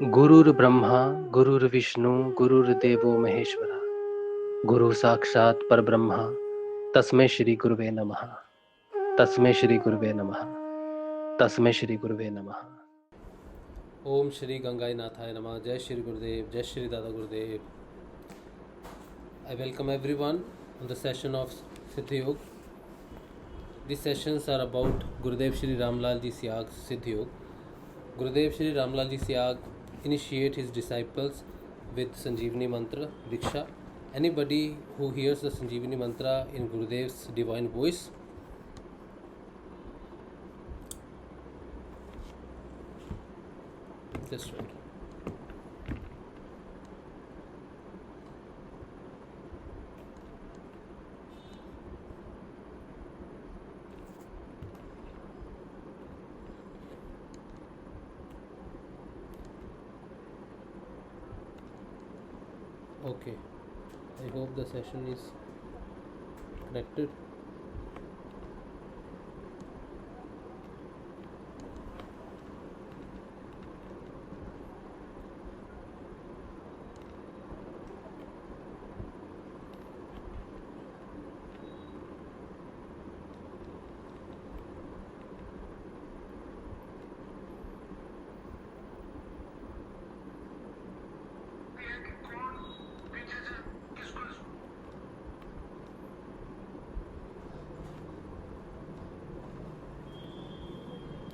गुरुर् ब्रह्मा गुरुर्विष्णु गुरुर्देवो महेश्वरा गुरु साक्षात् परब्रह्म तस्मै श्री गुरुवे नमः तस्मै श्री गुरुवे नमः तस्मै श्री गुरुवे नमः. Om Shri Gangai Nathay Namah. Jai Shri Gurudev, Jai Shri Dada Gurudev. I welcome everyone on the session of Siddha Yoga. These sessions are about Gurudev Shri Ramlal Ji Siyag Siddha Yoga. Gurudev Shri Ramlal Ji Siyag initiate his disciples with Sanjeevani Mantra, Diksha. Anybody who hears the Sanjeevani Mantra in Gurudev's divine voice, just right. Okay, I hope the session is connected.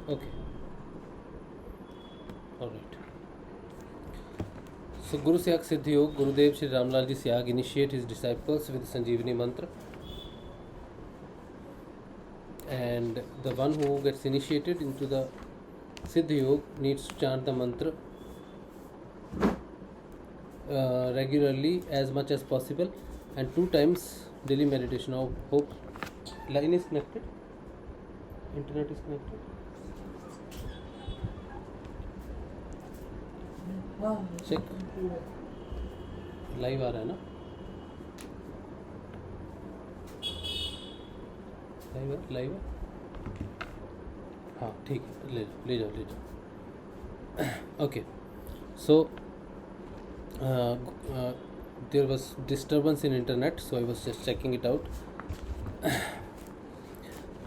Okay, alright. So Guru Siyag Siddha Yoga, Gurudev Shri Ramlal Ji Siyag initiate his disciples with Sanjeevani Mantra, and the one who gets initiated into the Siddha Yoga needs to chant the mantra regularly as much as possible, and 2 times daily meditation. Of hope line is connected, internet is connected. Check live आ रहा है ना, live है हाँ ठीक है, ले जाओ. Okay, so there was disturbance in internet, so I was just checking it out.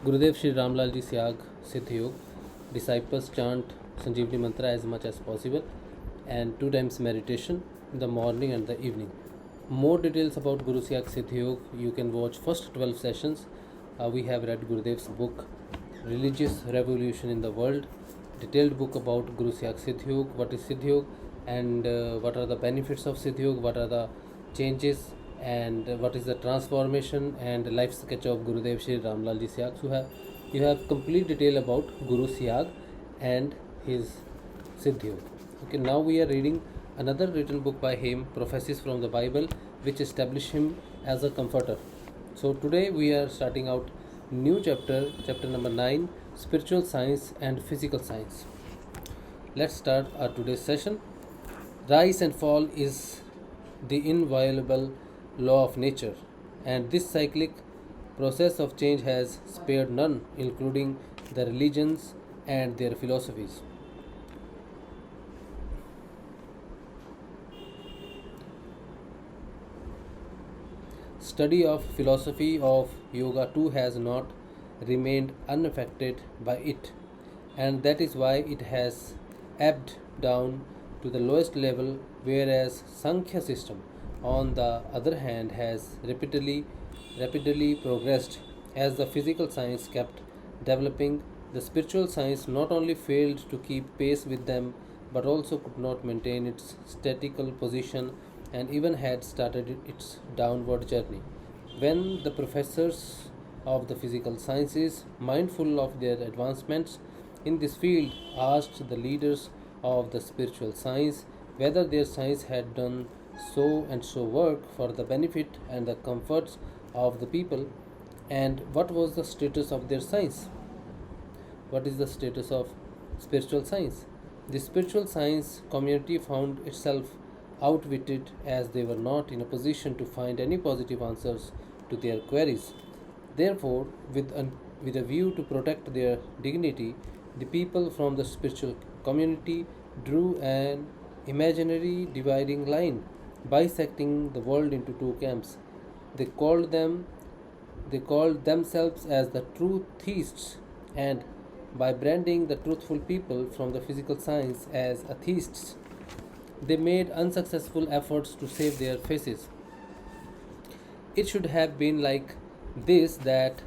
Gurudev Shri Ramlal Ji Siyag Siddha Yoga, disciples chant Sanjeevani Mantra as much as possible, and 2 times meditation in the morning and the evening. More details about Guru Siyag Siddha Yoga you can watch first 12 sessions. We have read Gurudev's book Religious Revolution in the World, detailed book about Guru Siyag Siddha Yoga, what is Siddha Yoga, and what are the benefits of Siddha Yoga, what are the changes, and what is the transformation, and life sketch of Gurudev Shri Ramlal Ji Siyag. So you have complete detail about Guru Siyag and his Siddha Yoga. Okay, now we are reading another written book by him, Prophecies from the Bible, which establish him as a comforter. So today we are starting out new chapter, chapter number 9, Spiritual Science and Physical Science. Let's start our today's session. Rise and fall is the inviolable law of nature, and this cyclic process of change has spared none, including the religions and their philosophies. Study of philosophy of yoga too has not remained unaffected by it, and that is why it has ebbed down to the lowest level, whereas Sankhya system on the other hand has rapidly progressed. As the physical science kept developing, the spiritual science not only failed to keep pace with them but also could not maintain its statical position and even had started its downward journey. When the professors of the physical sciences, mindful of their advancements in this field, asked the leaders of the spiritual science whether their science had done so and so work for the benefit and the comforts of the people, and what was the status of their science. What is the status of spiritual science? The spiritual science community found itself outwitted, as they were not in a position to find any positive answers to their queries. Therefore, with a view to protect their dignity, the people from the spiritual community drew an imaginary dividing line, bisecting the world into two camps. They called them they called themselves as the true theists, and by branding the truthful people from the physical science as atheists, they made unsuccessful efforts to save their faces. It should have been like this, that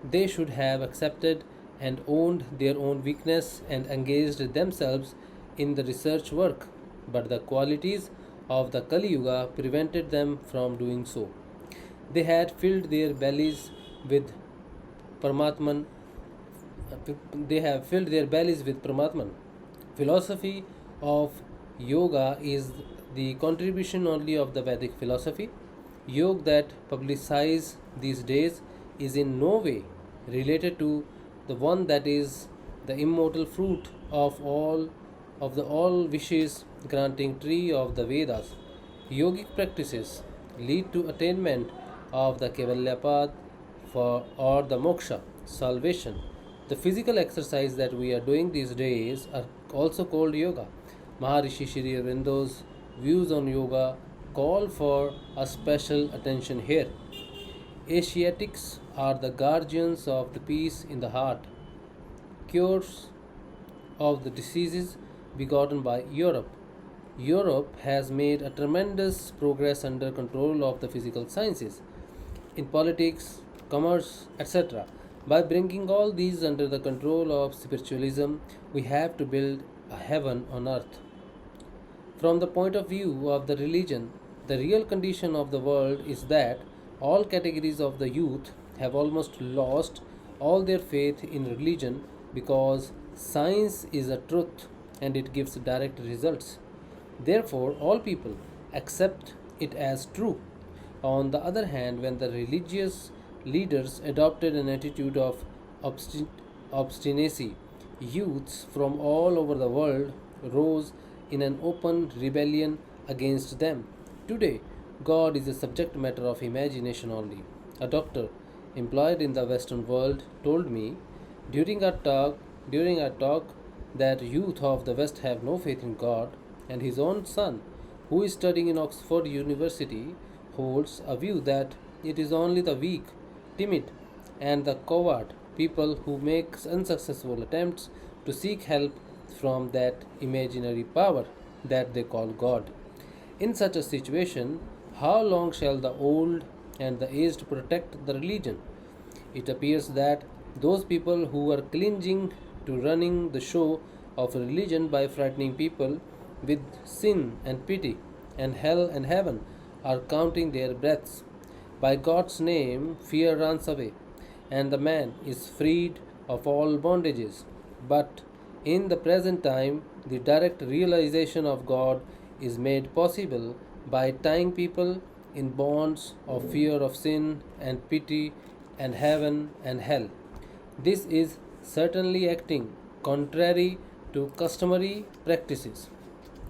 they should have accepted and owned their own weakness and engaged themselves in the research work, but the qualities of the Kali Yuga prevented them from doing so. They had filled their bellies with Paramatman. They have filled their bellies with Paramatman. Philosophy of yoga is the contribution only of the Vedic philosophy. Yoga that publicized these days is in no way related to the one that is the immortal fruit of the all wishes granting tree of the Vedas. Yogic practices lead to attainment of the Kaivalya path for or the moksha, salvation. The physical exercise that we are doing these days are also called yoga. Maharishi Shri Aurobido's views on yoga call for a special attention here. Asiatics are the guardians of the peace in the heart, cures of the diseases begotten by Europe. Europe has made a tremendous progress under control of the physical sciences, in politics, commerce, etc. By bringing all these under the control of spiritualism, we have to build a heaven on earth. From the point of view of the religion, the real condition of the world is that all categories of the youth have almost lost all their faith in religion, because science is a truth and it gives direct results. Therefore, all people accept it as true. On the other hand, when the religious leaders adopted an attitude of obstinacy, youths from all over the world rose in an open rebellion against them. Today, God is a subject matter of imagination only. A doctor employed in the Western world told me during a talk that youth of the West have no faith in God, and his own son, who is studying in Oxford University, holds a view that it is only the weak, timid, and the coward people who make unsuccessful attempts to seek help from that imaginary power that they call God. In such a situation, how long shall the old and the aged protect the religion? It appears that those people who are clinging to running the show of religion by frightening people with sin and pity and hell and heaven are counting their breaths. By God's name, fear runs away, and the man is freed of all bondages. But in the present time, the direct realization of God is made possible by tying people in bonds of fear of sin and pity and heaven and hell. This is certainly acting contrary to customary practices.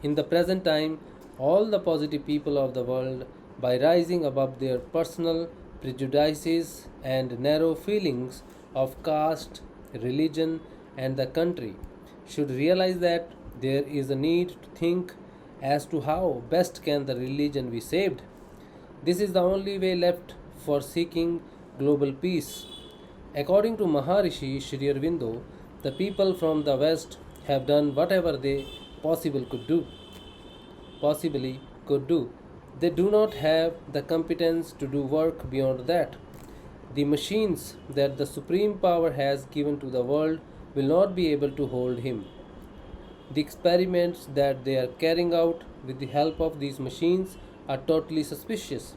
In the present time, all the positive people of the world, by rising above their personal prejudices and narrow feelings of caste, religion, and the country, should realize that there is a need to think as to how best can the religion be saved. This is the only way left for seeking global peace. According to Maharishi Shri Aurobindo, the people from the West have done whatever they possibly could do. They do not have the competence to do work beyond that. The machines that the Supreme Power has given to the world will not be able to hold him. The experiments that they are carrying out with the help of these machines are totally suspicious.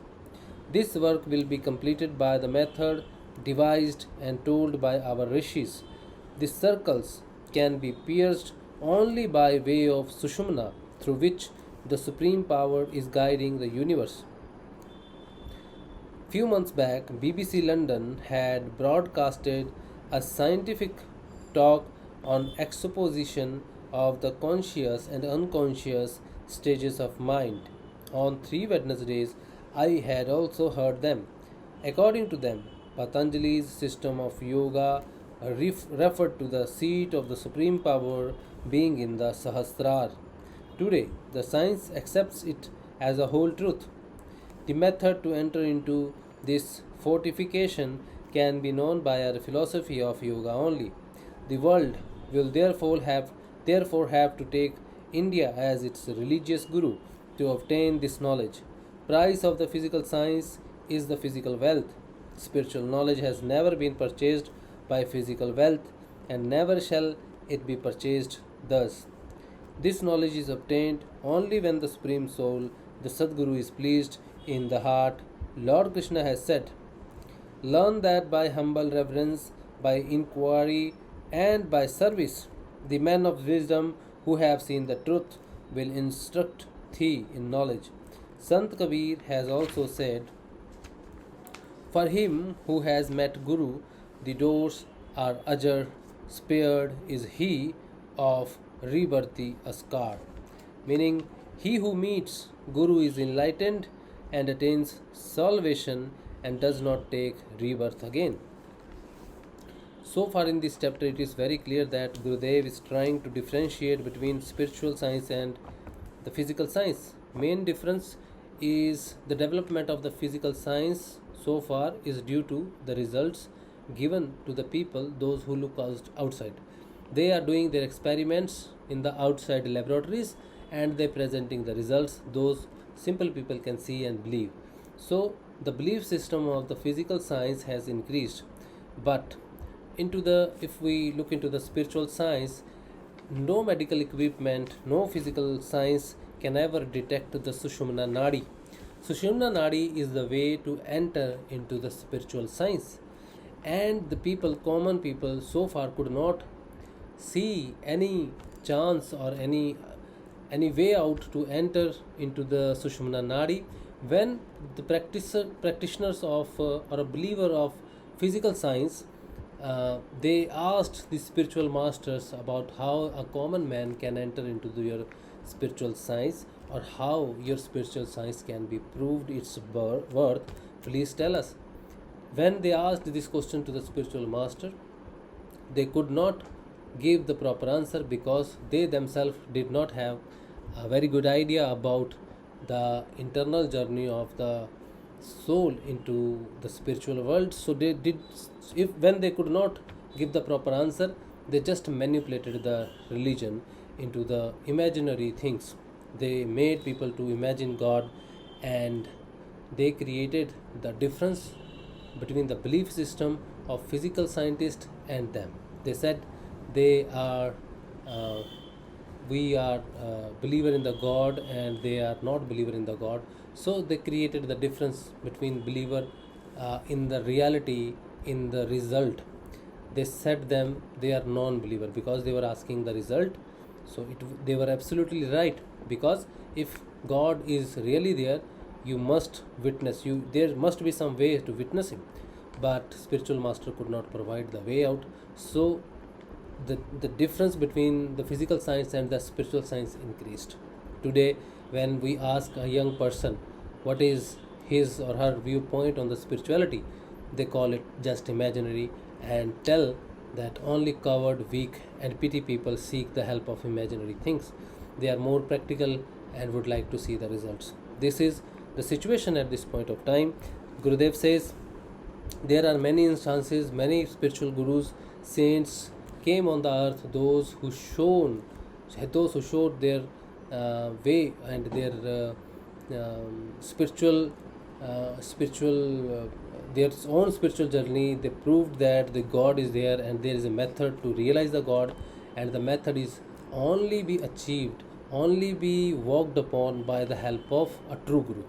This work will be completed by the method devised and told by our rishis. These circles can be pierced only by way of Sushumna, through which the Supreme Power is guiding the universe. Few months back, BBC London had broadcasted a scientific talk on exposition of the conscious and unconscious stages of mind. On 3 Wednesdays, I had also heard them. According to them, Patanjali's system of yoga referred to the seat of the supreme power being in the Sahasrar. Today, the science accepts it as a whole truth. The method to enter into this fortification can be known by a philosophy of yoga only. The world will therefore have to take India as its religious guru to obtain this knowledge. Price of the physical science is the physical wealth. Spiritual knowledge has never been purchased by physical wealth and never shall it be purchased thus. This knowledge is obtained only when the Supreme Soul, the Sadguru, is pleased in the heart. Lord Krishna has said, "Learn that by humble reverence, by inquiry, and by service, the men of wisdom who have seen the truth will instruct thee in knowledge." Sant Kabir has also said, "For him who has met Guru, the doors are ajar, spared is he of rebirthi askar." Meaning, he who meets Guru is enlightened and attains salvation and does not take rebirth again. So far in this chapter, it is very clear that Gurudev is trying to differentiate between spiritual science and the physical science. Main difference is the development of the physical science so far is due to the results given to the people, those who look outside. They are doing their experiments in the outside laboratories and they presenting the results those simple people can see and believe. So the belief system of the physical science has increased, but if we look into the spiritual science, no medical equipment, no physical science can ever detect the Sushumna Nadi. Sushumna Nadi is the way to enter into the spiritual science, and the common people, so far could not see any chance or any way out to enter into the Sushumna Nadi. When the practitioners of or a believer of physical science, they asked the spiritual masters about how a common man can enter into your spiritual science, or how your spiritual science can be proved its worth. Please tell us. When they asked this question to the spiritual master, they could not give the proper answer because they themselves did not have a very good idea about the internal journey of the soul into the spiritual world. So they did, when they could not give the proper answer, they just manipulated the religion into the imaginary things. They made people to imagine God, and they created the difference between the belief system of physical scientists and them. They said they are we are believer in the God and they are not believer in the God. So they created the difference between believer in the reality, in the result. They said them they are non-believer because they were asking the result. So they were absolutely right, because if God is really there, you must witness. There must be some way to witness him, but spiritual master could not provide the way out. So the difference between the physical science and the spiritual science increased. Today, when we ask a young person what is his or her viewpoint on the spirituality, they call it just imaginary and tell that only coward, weak, and petty people seek the help of imaginary things. They are more practical and would like to see the results. This is the situation at this point of time. Gurudev says there are many instances, many spiritual gurus, saints came on the earth, those who showed their way and their their own spiritual journey. They proved that the God is there and there is a method to realize the God, and the method is only be achieved, only be walked upon by the help of a true guru.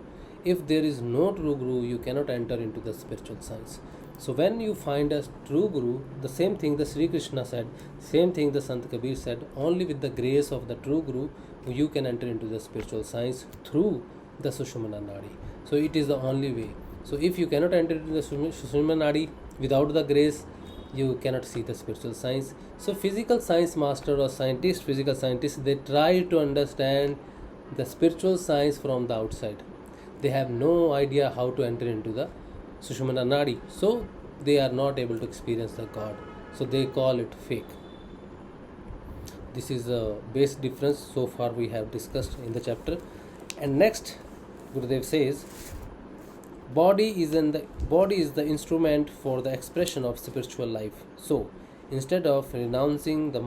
If there is no true guru, you cannot enter into the spiritual science. So when you find a true guru, the same thing the Sri Krishna said, same thing the Sant Kabir said, only with the grace of the true guru you can enter into the spiritual science through the Sushumna Nadi. So it is the only way. So if you cannot enter into the Sushumna Nadi without the grace, you cannot see the spiritual science. So physical science master or physical scientists, they try to understand the spiritual science from the outside. They have no idea how to enter into the Sushumna Nadi, so they are not able to experience the God. So they call it fake. This is a base difference so far we have discussed in the chapter. And next, Gurudev says, body is the instrument for the expression of spiritual life. So, instead of renouncing the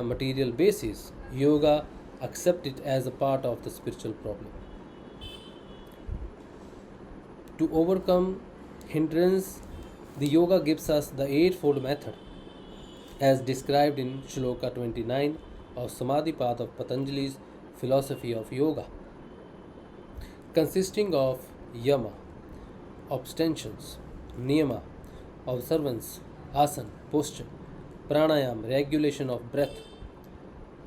material basis, yoga accept it as a part of the spiritual problem. To overcome hindrance, the yoga gives us the eightfold method as described in Shloka 29 of Samadhi Path of Patanjali's philosophy of yoga, consisting of yama, abstentions, niyama, observance, asana, posture, pranayam, regulation of breath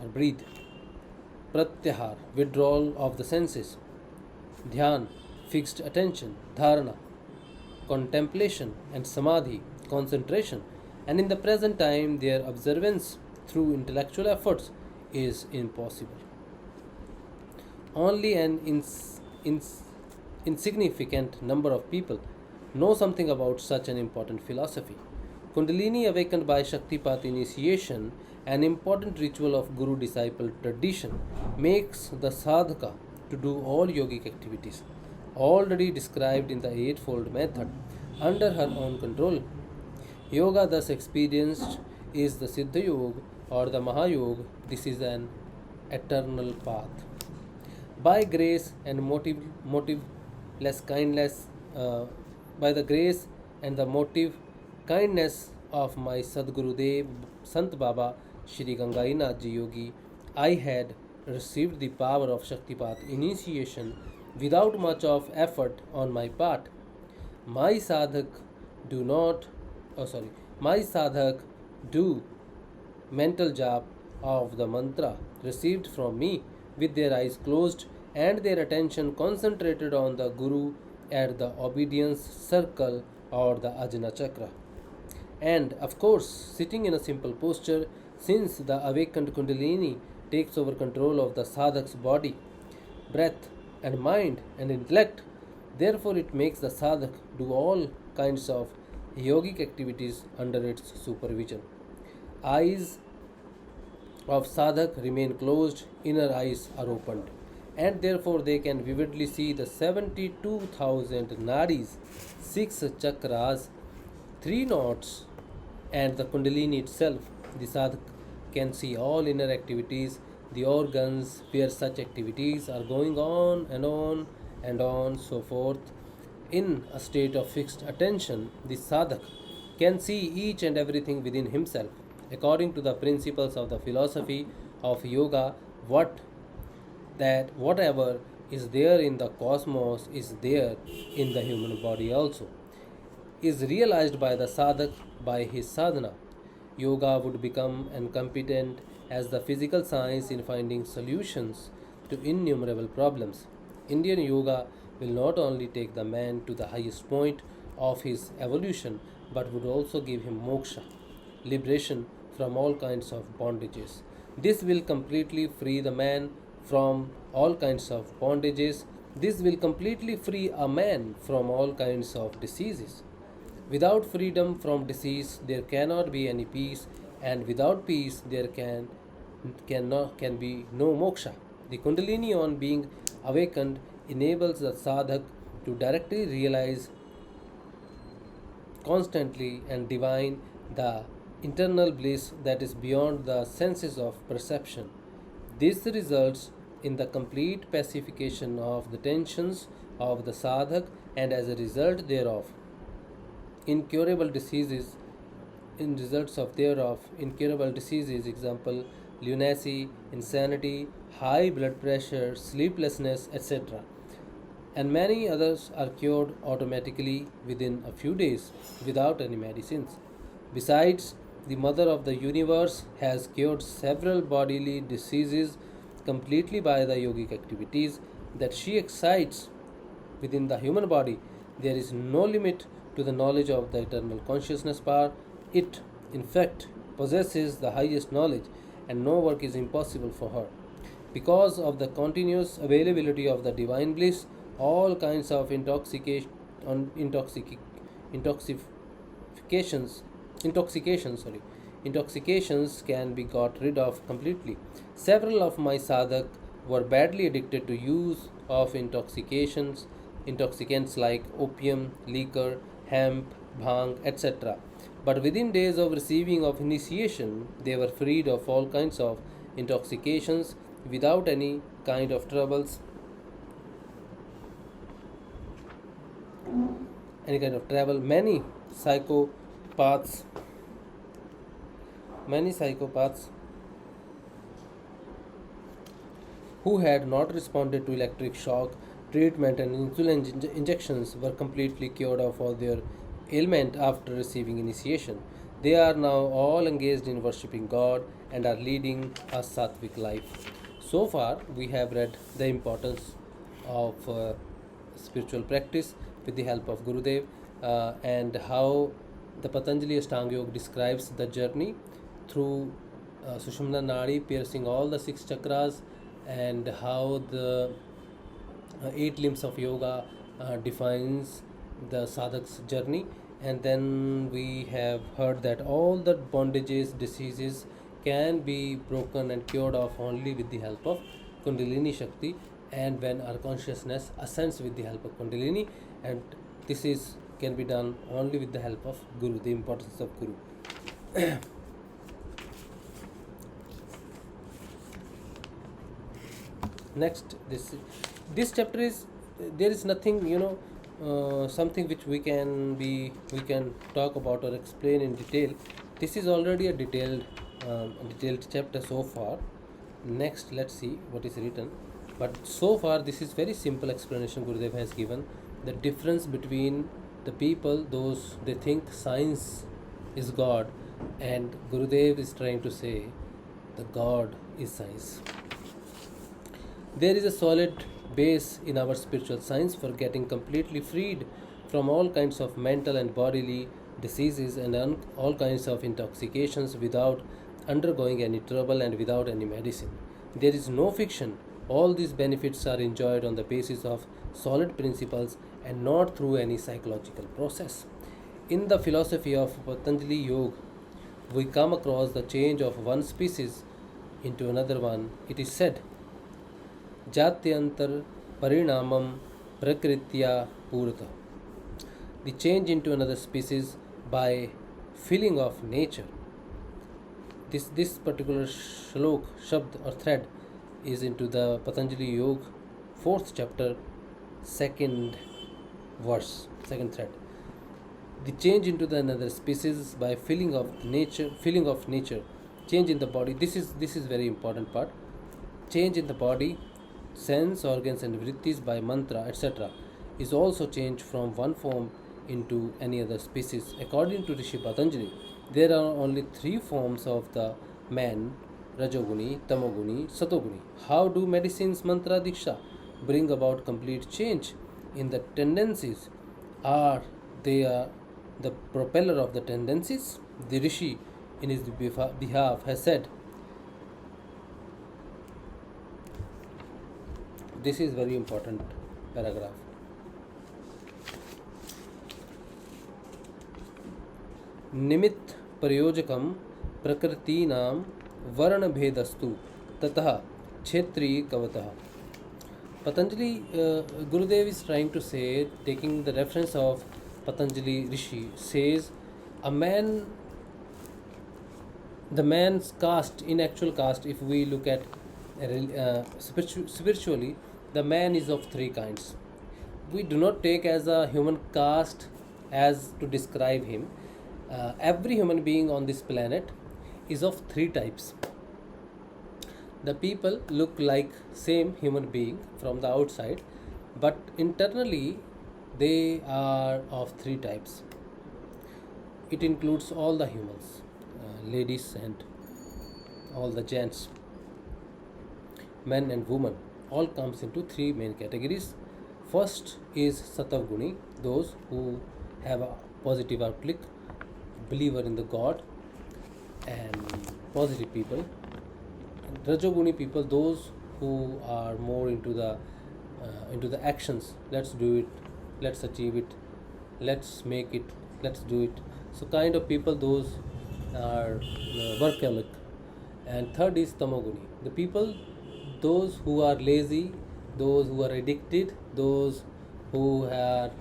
or breathe, pratyahar, withdrawal of the senses, dhyan, fixed attention, dharana, contemplation, and samadhi, concentration, and in the present time their observance through intellectual efforts is impossible. Only an insignificant number of people know something about such an important philosophy. Kundalini awakened by Shaktipat initiation, an important ritual of Guru disciple tradition, makes the sadhaka to do all yogic activities already described in the eightfold method under her own control. Yoga thus experienced is the Siddha Yoga or the Mahayoga. This is an eternal path. By grace and motiveless kindness, by the grace and the motive kindness of my Sadgurudev Sant Baba Shri Gangai Nath Ji Yogi, I had received the power of Shaktipat initiation without much of effort on my part. My sadhak do not, my sadhak do mental jap of the mantra received from me with their eyes closed and their attention concentrated on the Guru at the obedience circle or the Ajna Chakra. And of course, sitting in a simple posture, since the awakened Kundalini takes over control of the sadhak's body, breath, and mind and intellect, therefore it makes the sadhak do all kinds of yogic activities under its supervision. Eyes of sadhak remain closed, inner eyes are opened, and therefore they can vividly see the 72,000 nadis, 6 chakras, 3 knots, and the Kundalini itself. The sadhak can see all inner activities, the organs where such activities are going on and on and on, so forth. In a state of fixed attention, the sadhak can see each and everything within himself. According to the principles of the philosophy of yoga, whatever is there in the cosmos is there in the human body also, is realized by the sadhak by his sadhana. Yoga would become incompetent as the physical science in finding solutions to innumerable problems. Indian yoga will not only take the man to the highest point of his evolution but would also give him moksha, liberation from all kinds of bondages. This will completely free the man from all kinds of bondages. This will completely free a man from all kinds of diseases. Without freedom from disease, there cannot be any peace, and without peace, there can be no moksha. The Kundalini, on being awakened, enables the sadhak to directly realize constantly and divine the internal bliss that is beyond the senses of perception. This results in the complete pacification of the tensions of the sadhak, and as a result thereof, incurable diseases, example, lunacy, insanity, high blood pressure, sleeplessness, etc., and many others are cured automatically within a few days without any medicines. Besides, the Mother of the Universe has cured several bodily diseases completely by the yogic activities that she excites within the human body. There is no limit to the knowledge of the eternal consciousness power. It, in fact, possesses the highest knowledge, and no work is impossible for her. Because of the continuous availability of the divine bliss, all kinds of intoxications intoxications can be got rid of completely. Several of my sadhak were badly addicted to use of intoxicants like opium, liquor, hemp, bhang, etc. But within days of receiving of initiation, they were freed of all kinds of intoxications without any kind of troubles, any kind of travel. Psychopaths, many psychopaths who had not responded to electric shock treatment and insulin injections were completely cured of all their ailment after receiving initiation. They are now all engaged in worshipping God and are leading a sattvic life. So far, we have read the importance of spiritual practice with the help of Gurudev, and how the Patanjali Ashtanga Yoga describes the journey through Sushumna Nadi, piercing all the six chakras, and how the eight limbs of yoga defines the sadhak's journey. And then we have heard that all the bondages, diseases can be broken and cured off only with the help of Kundalini Shakti, and when our consciousness ascends with the help of Kundalini, and this is can be done only with the help of Guru, the importance of Guru. Next, this chapter is, there is nothing, something which we can talk about or explain in detail. This is already a detailed chapter so far. Next, let's see what is written. But so far, this is very simple explanation Gurudev has given. The difference between the people, those they think science is God, and Gurudev is trying to say the God is science. There is a solid base in our spiritual science for getting completely freed from all kinds of mental and bodily diseases and all kinds of intoxications without undergoing any trouble and without any medicine. There is no fiction. All these benefits are enjoyed on the basis of solid principles and not through any psychological process. In the philosophy of Patanjali Yoga, we come across the change of one species into another one. It is said, Jatyantar Parinamam Prakritya Purata. The change into another species by feeling of nature. This particular shlok, shabd or thread is into the Patanjali Yoga 4th chapter, 2nd verse, 2nd thread. The change into the another species by feeling of nature, change in the body. This is very important part. Change in the body, sense organs and vrittis by mantra, etc., is also changed from one form into any other species. According to Rishi Patanjali, there are only three forms of the man: Rajoguni, Tamoguni, Satoguni. How do medicines, mantra, diksha bring about complete change in the tendencies? Are they the propeller of the tendencies? The Rishi, in his behalf, has said, this is very important paragraph. निमित्त प्रयोजकम प्रकृतीनां वर्ण भेदस्तु ततः क्षेत्री कवतः. Patanjali, Gurudev is trying to say, taking the reference of Patanjali Rishi, says a man, the man's caste, in actual caste, if we look at spiritually, the man is of three kinds. We do not take as a human caste as to describe him. Every human being on this planet is of three types. The people look like same human being from the outside, but internally they are of three types. It includes all the humans, ladies and all the gents, men and women. All comes into three main categories. First is Satavguni, those who have a positive outlook, believer in the God, and positive people. And Rajoguni people, those who are more into the actions. Let's do it, let's achieve it, let's make it, let's do it. So kind of people, those are workaholic, and third is tamoguni. The people, those who are lazy, those who are addicted, those who are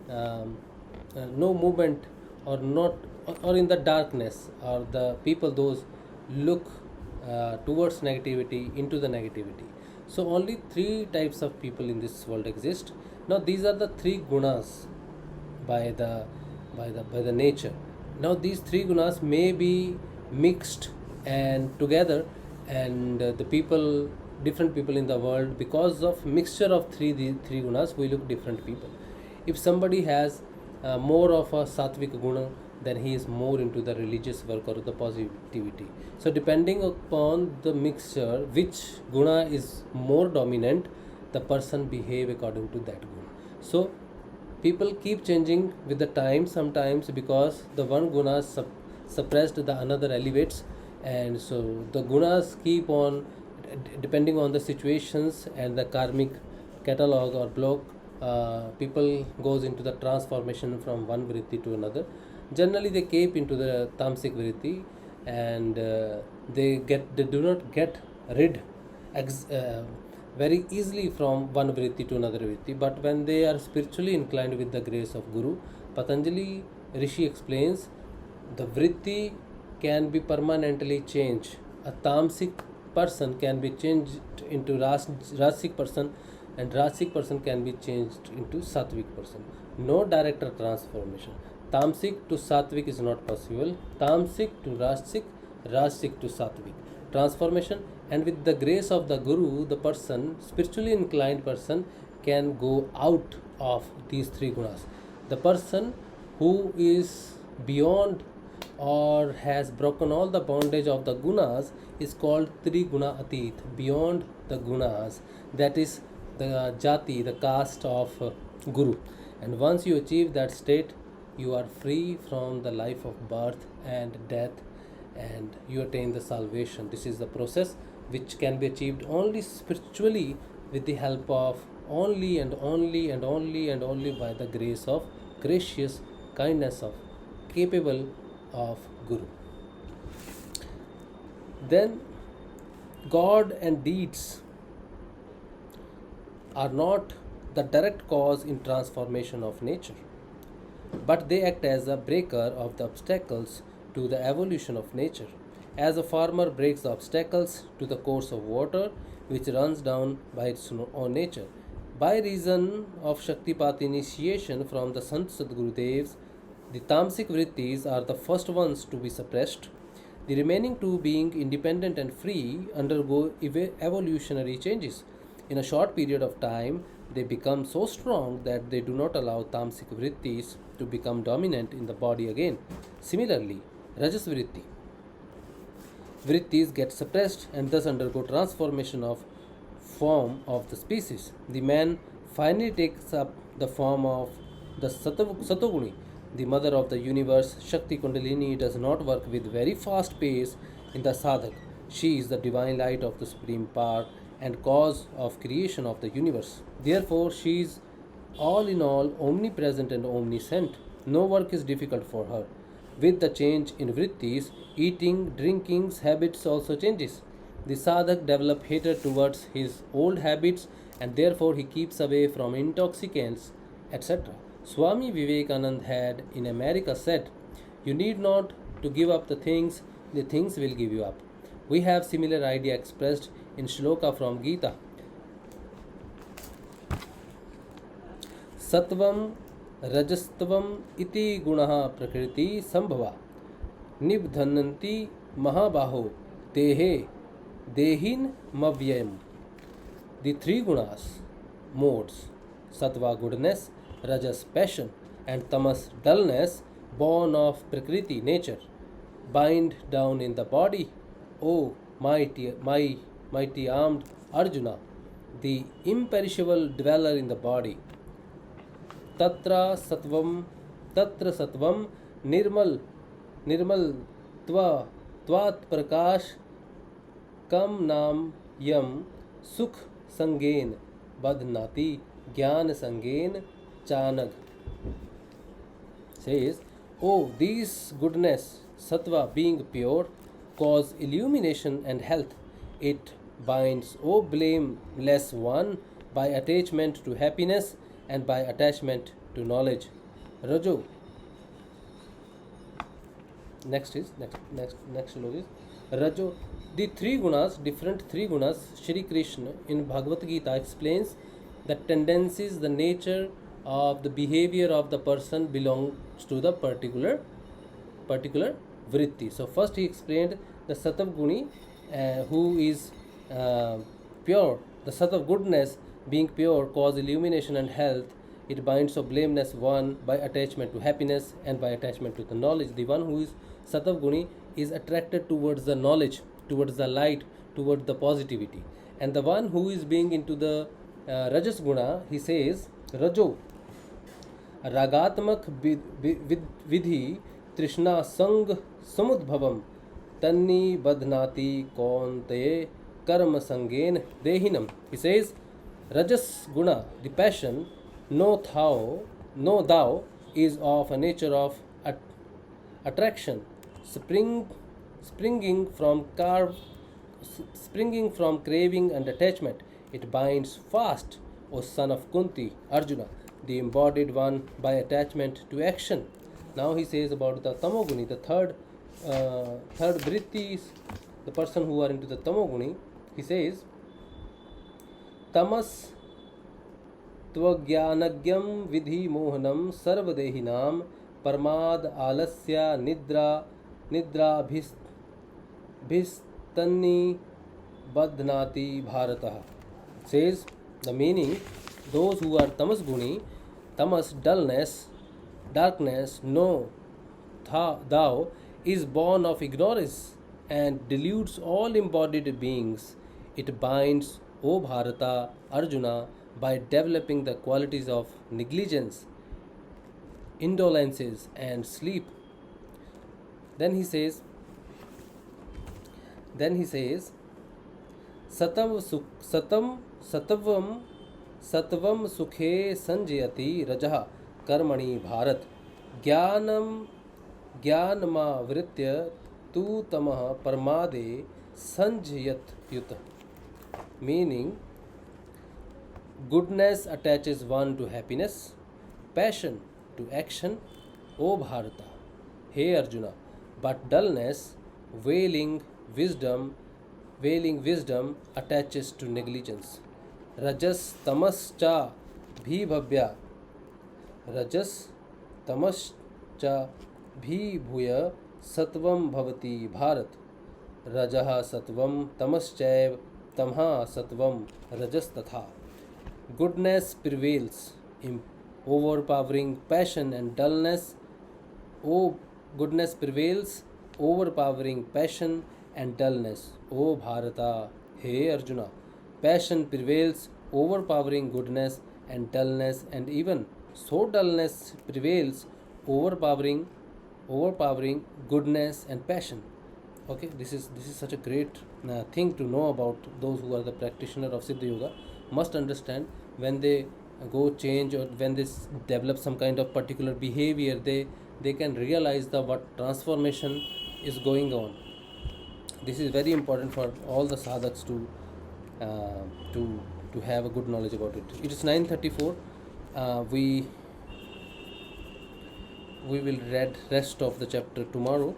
no movement or not, or in the darkness, or the people those look towards negativity, into the negativity. So only three types of people in this world exist. Now these are the three gunas by the nature. Now these three gunas may be mixed and together, and the people, different people in the world, because of mixture of the three gunas, we look different people. If somebody has more of a sattvic guna, then he is more into the religious work or the positivity. So depending upon the mixture, which guna is more dominant, the person behave according to that guna. So people keep changing with the time sometimes, because the one guna suppressed, the another elevates, and so the gunas keep on depending on the situations and the karmic catalog or block. People goes into the transformation from one vritti to another. Generally they keep into the tamasic vritti, and they do not get rid very easily from one vritti to another vritti. But when they are spiritually inclined with the grace of Guru, Patanjali Rishi explains, the vritti can be permanently changed. A tamasic person can be changed into rasic person, and rasic person can be changed into sattvic person. No direct transformation. Tamasic to sattvic is not possible. Tamasic to rasic, rasic to sattvic. Transformation, and with the grace of the Guru, the person, spiritually inclined person, can go out of these three gunas. The person who is beyond or has broken all the bondage of the gunas is called Three Guna Atit, beyond the gunas. That is the jati, the caste of Guru. And once you achieve that state, you are free from the life of birth and death, and you attain the salvation. This is the process which can be achieved only spiritually, with the help of only and only and only and only by the grace of gracious kindness of capable of Guru. Then God and deeds are not the direct cause in transformation of nature, but they act as a breaker of the obstacles to the evolution of nature. As a farmer breaks the obstacles to the course of water which runs down by its own nature. By reason of Shaktipat initiation from the Sant Sadgurudevs, the tamasic vrittis are the first ones to be suppressed. The remaining two, being independent and free, undergo evolutionary changes. In a short period of time, they become so strong that they do not allow tamasic vrittis to become dominant in the body again. Similarly, rajas vrittis get suppressed and thus undergo transformation of form of the species. The man finally takes up the form of the Satoguni, the mother of the universe. Shakti Kundalini does not work with very fast pace in the sadhak. She is the divine light of the supreme power and cause of creation of the universe. Therefore, she is all in all, omnipresent and omniscient. No work is difficult for her. With the change in vrittis, eating, drinking habits also changes. The sadhak develops hatred towards his old habits, and therefore he keeps away from intoxicants, etc. Swami Vivekanand had in America said, "You need not to give up the things will give you up." We have similar idea expressed in shloka from Gita. Sattvam rajastvam iti gunaha prakriti sambhava nibdhananti mahabaho dehe dehin mavyayam. The three gunas, modes, sattva goodness, rajas passion, and tamas dullness, born of prakriti nature, bind down in the body. O mighty armed Arjuna, the imperishable dweller in the body. Tatra satvam nirmal tvat prakash kam nam yam sukh sangen badhnati gyan sangen chanag. Says, oh, these goodness, Sattva, being pure, cause illumination and health. It binds, O blameless one, by attachment to happiness and by attachment to knowledge. Rajo. Next slok is Rajo. The three gunas, different three gunas, Shri Krishna in Bhagavad Gita explains the tendencies, the nature of the behavior of the person belongs to the particular vritti. So first he explained the Satav Guni, who is pure. The Satav goodness, being pure, cause illumination and health. It binds of blameless one by attachment to happiness and by attachment to the knowledge. The one who is Satav Guni is attracted towards the knowledge, towards the light, towards the positivity. And the one who is being into the Rajas Guna, he says, Rajo, रागात्मक विधि तृष्णा संग समुद्भवम तन्नी बधनाति कौन्तेय कर्म संगेन देहिनम. He says, Rajas Guna, the passion, no thou, is of a nature of attraction, springing from craving and attachment. It binds fast, O son of Kunti, Arjuna, the embodied one, by attachment to action. Now he says about the Tamoguni, the third vritti, the person who are into the Tamoguni. He says, Tamas Tvajnanagyam Vidhi Mohanam Sarvadehinam Parmad Alasya Nidra Bhistanni Badhnati Bharata. Says the meaning, those who are Tamas Guni, Tamas, dullness, darkness, no thou, is born of ignorance and deludes all embodied beings. It binds, O Bharata, Arjuna, by developing the qualities of negligence, indolences and sleep. Then he says, Satvam sukhe sanjayati rajah karmani bharat jnanma vritya tu tamah parmade sanjayat yuta. Meaning, goodness attaches one to happiness, passion to action, O Bharata, Hey Arjuna, but dullness, wailing wisdom attaches to negligence. Rajas tamascha bhibhavya, Rajas tamascha bhibhuya satvam bhavati bharat, Rajaha satvam tamaschaiv tamha satvam rajas tatha. Goodness prevails, overpowering passion, and dullness. Goodness prevails, overpowering passion and dullness. O Bharata, Hey Arjuna, passion prevails, overpowering goodness and dullness, and even so dullness prevails, overpowering goodness and passion. Okay, this is such a great thing to know about. Those who are the practitioner of Siddha Yoga must understand, when they go change or when they develop some kind of particular behavior, they can realize what transformation is going on. This is very important for all the sadhaks to have a good knowledge about it. It is 9:34. We will read rest of the chapter tomorrow.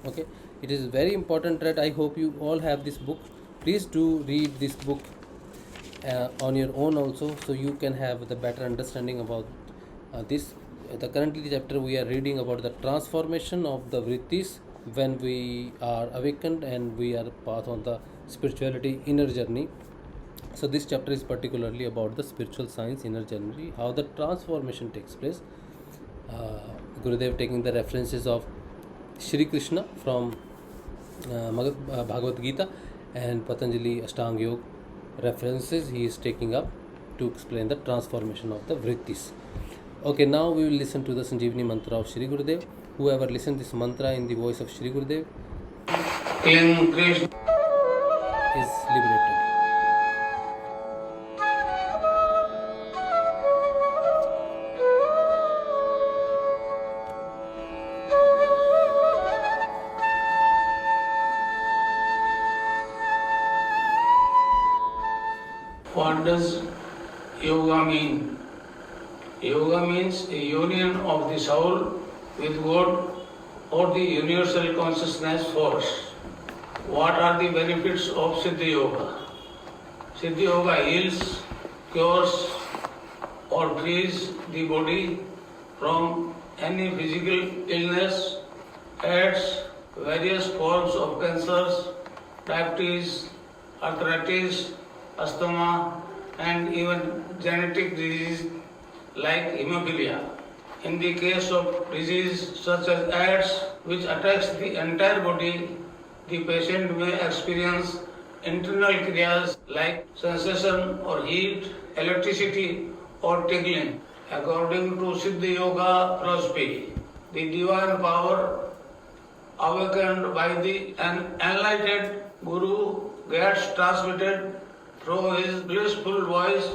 Okay, it is very important read. I hope you all have this book. Please do read this book on your own also, so you can have the better understanding about this. Currently the chapter we are reading about the transformation of the vrittis when we are awakened and we are path on the spirituality inner journey. So this chapter is particularly about the spiritual science inner journey, how the transformation takes place. Gurudev taking the references of Shri Krishna from Bhagavad Gita and Patanjali Ashtanga Yoga references he is taking up to explain the transformation of the vrittis. Okay, now we will listen to the Sanjeevani mantra of Shri Gurudev. Whoever listens this mantra in the voice of Shri Gurudev is liberated. What does yoga mean? Yoga means a union of the soul with God or the universal consciousness force. What are the benefits of Siddha Yoga? Siddha Yoga heals, cures or frees the body from any physical illness, aids various forms of cancers, diabetes, arthritis, asthma, and even genetic disease like hemophilia. In the case of disease such as AIDS, which attacks the entire body, the patient may experience internal kriyas like sensation or heat, electricity or tingling. According to Siddha Yoga philosophy, the divine power awakened by the enlightened Guru gets transmitted through his blissful voice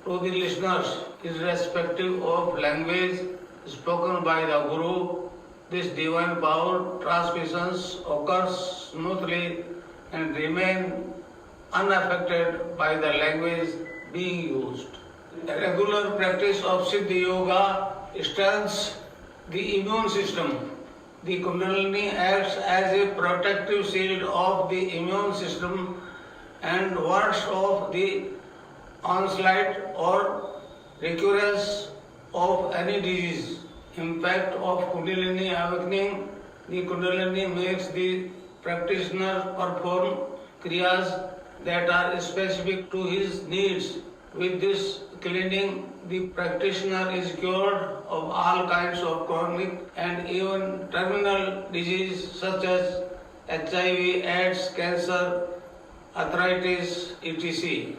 to the listeners, irrespective of language spoken by the Guru. This divine power transmissions occurs smoothly and remain unaffected by the language being used. A regular practice of Siddha Yoga strengthens the immune system. The Kundalini acts as a protective shield of the immune system and wards off the onslaught or recurrence of any disease. Impact of Kundalini awakening. The Kundalini makes the practitioner perform kriyas that are specific to his needs. With this cleaning, the practitioner is cured of all kinds of chronic and even terminal disease such as HIV, AIDS, cancer, arthritis, etc.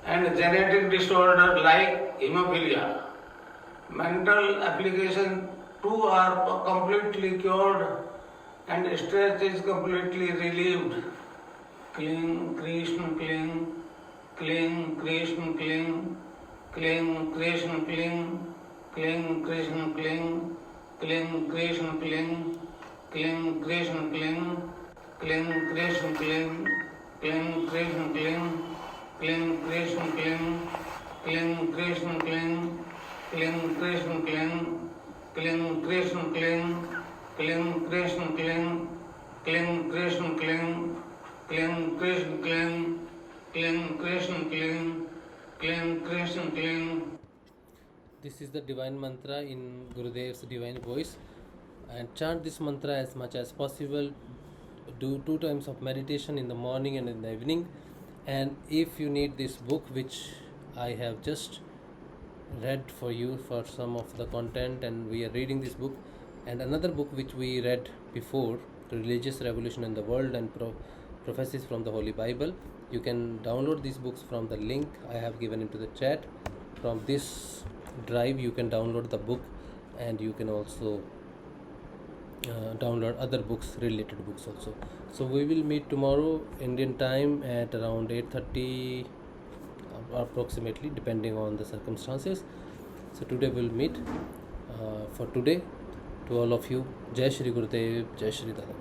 and genetic disorder like hemophilia. Mental application too are completely cured and stress is completely relieved. Cling, Krishna, cling, cling, Krishna, cling, cling, Krishna, cling, cling, Krishna, cling, cling, Krishna, cling, cling, Krishna, cling, cling, Krishna, cling, cling, Krishna, cling, cling, Krishna, cling, cling, Krishna, cling, cling, Krishna, cling, cling, Krishna, cling, cling, Krishna, cling, cling, Krishna, cling, cling, Krishna, cling, cling, Krishna, cling, cling, Krishna, cling. This is the divine mantra in Gurudev's divine voice, and chant this mantra as much as possible. Do 2 times of meditation in the morning and in the evening. And if you need this book, which I have just read for you for some of the content, and we are reading this book, and another book which we read before, Religious Revolution in the World and Prophecies from the Holy Bible, you can download these books from the link I have given into the chat. From this drive you can download the book, and you can also download other books, related books also. So we will meet tomorrow Indian time at around 8:30 approximately, depending on the circumstances. So today we'll meet for today. To all of you, Jai Shri Gurudev, Jai Shri Dada.